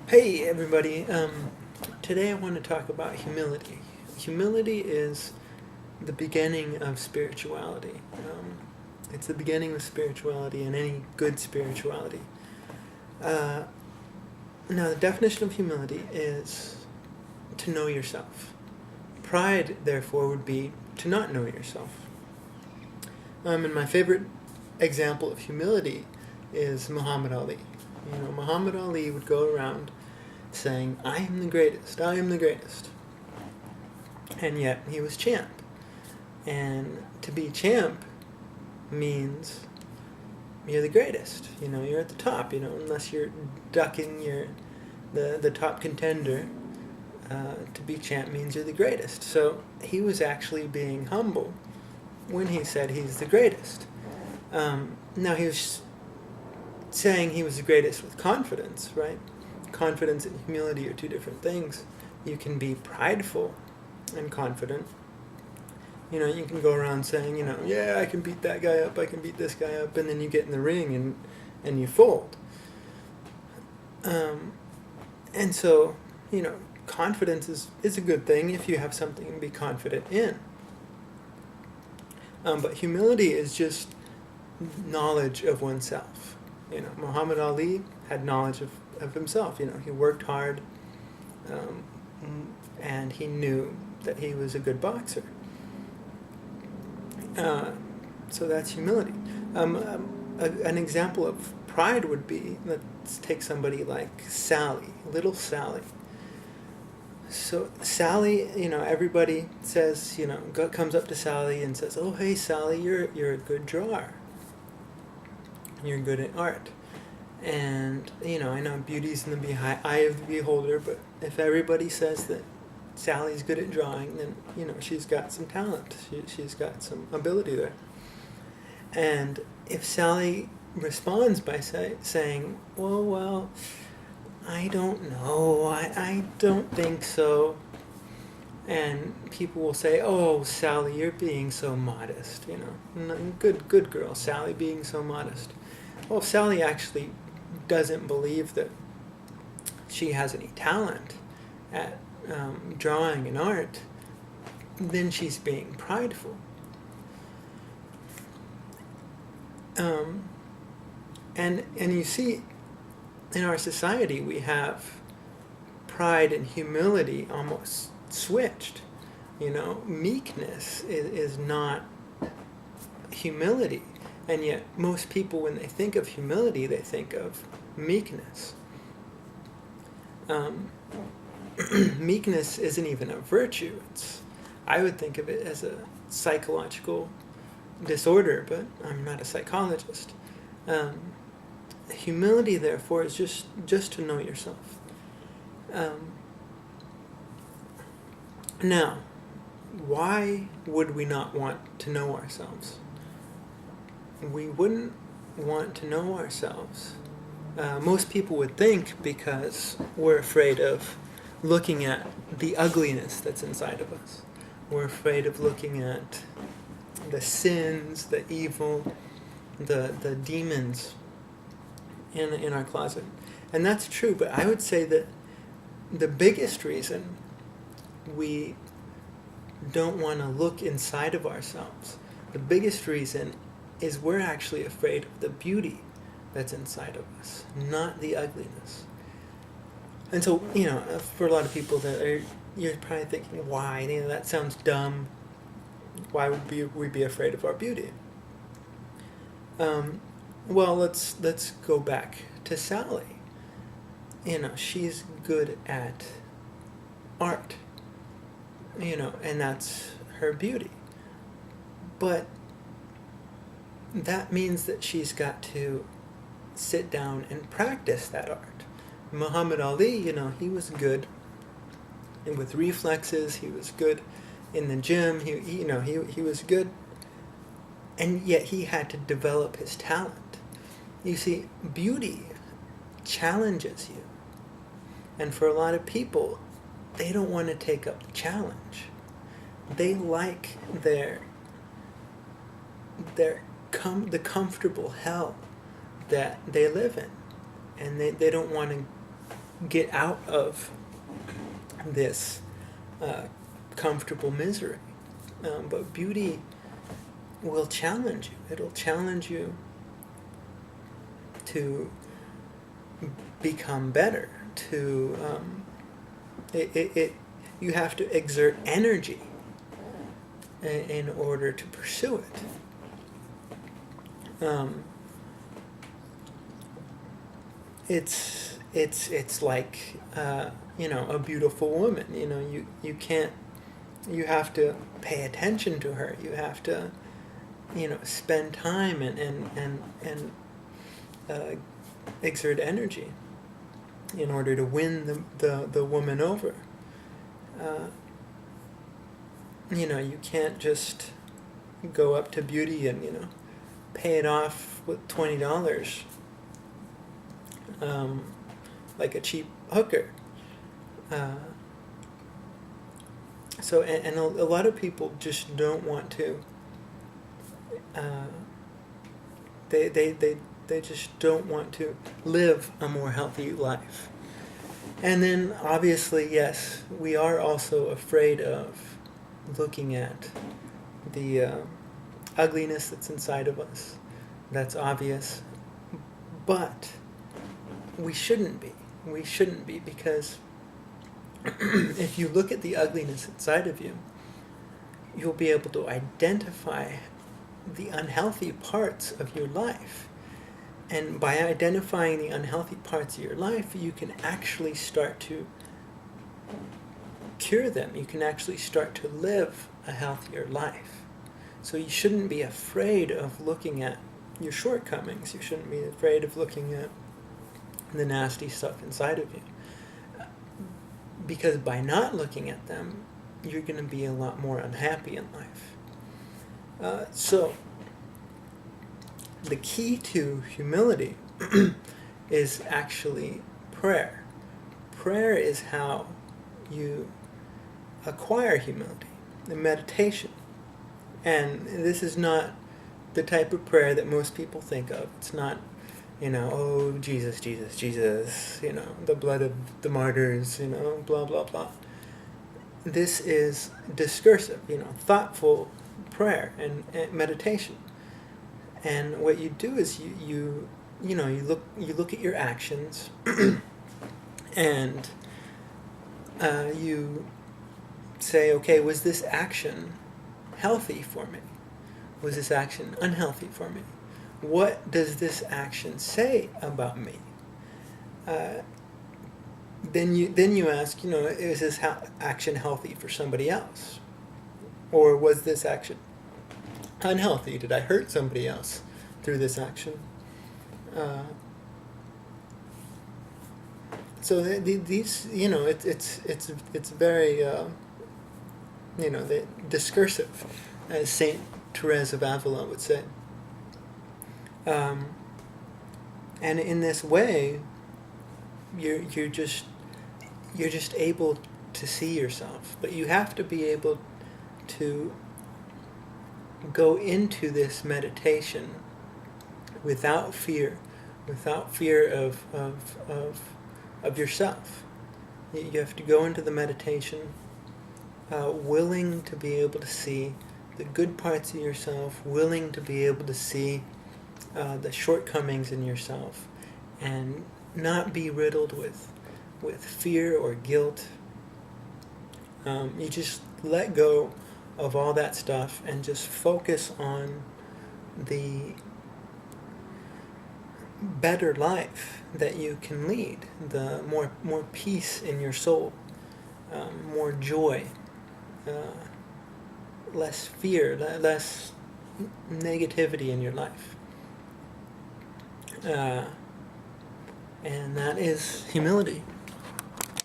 Hey everybody, today I want to talk about humility. Humility is the beginning of spirituality. It's the beginning of spirituality and any good spirituality. Uh, Now, the definition of humility is to know yourself. Pride, therefore, would be to not know yourself. And my favorite example of humility is Muhammad Ali. Muhammad Ali would go around saying, I am the greatest, I am the greatest. And yet he was champ. And to be champ means you're the greatest. You're at the top, unless you're ducking the top contender. To be champ means you're the greatest. So he was actually being humble when he said he's the greatest. Now he was saying he was the greatest with confidence, right? Confidence and humility are two different things. You can be prideful and confident. You can go around saying, yeah, I can beat that guy up, I can beat this guy up, and then you get in the ring and you fold. And so, confidence is a good thing if you have something to be confident in. But humility is just knowledge of oneself. Muhammad Ali had knowledge of himself. He worked hard, and he knew that he was a good boxer. So that's humility. An example of pride would be, let's take somebody like Sally, little Sally. So Sally, everybody says, comes up to Sally and says, "Oh, hey Sally, you're a good drawer. You're good at art." And I know beauty's in the eye of the beholder, but if everybody says that Sally's good at drawing, then she's got some talent. She's got some ability there. And if Sally responds by saying, well, I don't know, I don't think so. And people will say, "Oh, Sally, you're being so modest, Good girl, Sally, being so modest." Well, if Sally actually doesn't believe that she has any talent at drawing and art, then she's being prideful. And you see, in our society, we have pride and humility almost switched. Meekness is not humility. And yet, most people, when they think of humility, they think of meekness. Meekness isn't even a virtue. I would think of it as a psychological disorder, but I'm not a psychologist. Humility, therefore, is just to know yourself. Now, why would we not want to know ourselves? We wouldn't want to know ourselves. Most people would think because we're afraid of looking at the ugliness that's inside of us. We're afraid of looking at the sins, the evil, the demons in our closet. And that's true, but I would say that the biggest reason we don't want to look inside of ourselves, the biggest reason is we're actually afraid of the beauty that's inside of us, not the ugliness. And so, for a lot of people you're probably thinking, why? That sounds dumb. Why would we be afraid of our beauty? Well, let's go back to Sally. She's good at art. And that's her beauty. But that means that she's got to sit down and practice that art. Muhammad Ali, he was good with reflexes. He was good in the gym. He was good, and yet he had to develop his talent. You see, beauty challenges you, and for a lot of people, they don't want to take up the challenge. They like the comfortable hell that they live in, and they don't want to get out of this comfortable misery. But beauty will challenge you. It'll challenge you to become better. You have to exert energy in order to pursue it. It's like a beautiful woman. You have to pay attention to her. You have to spend time and exert energy in order to win the woman over. You can't just go up to beauty and pay it off with $20, like a cheap hooker. So a lot of people just don't want to. They just don't want to live a more healthy life. And then obviously, yes, we are also afraid of looking at the ugliness that's inside of us. That's obvious. But we shouldn't be. We shouldn't be, because if you look at the ugliness inside of you, you'll be able to identify the unhealthy parts of your life. And by identifying the unhealthy parts of your life, you can actually start to cure them. You can actually start to live a healthier life. So you shouldn't be afraid of looking at your shortcomings. You shouldn't be afraid of looking at the nasty stuff inside of you. Because by not looking at them, you're going to be a lot more unhappy in life. So the key to humility is actually prayer. Prayer is how you acquire humility, the meditation. And this is not the type of prayer that most people think of. It's not, oh, Jesus, Jesus, Jesus, the blood of the martyrs, blah, blah, blah. This is discursive, thoughtful prayer and meditation. And what you do is you look at your actions and you say, okay, was this action healthy for me? Was this action unhealthy for me? What does this action say about me? Then you ask, is this action healthy for somebody else? Or was this action unhealthy? Did I hurt somebody else through this action? So these, it's very, discursive, as Saint Therese of Avila would say. And in this way, you're just able to see yourself, but you have to be able to go into this meditation without fear of yourself. You have to go into the meditation willing to be able to see the good parts of yourself, willing to be able to see the shortcomings in yourself, and not be riddled with fear or guilt. You just let go of all that stuff and just focus on the better life that you can lead, the more peace in your soul, more joy, less fear, less negativity in your life. And that is humility.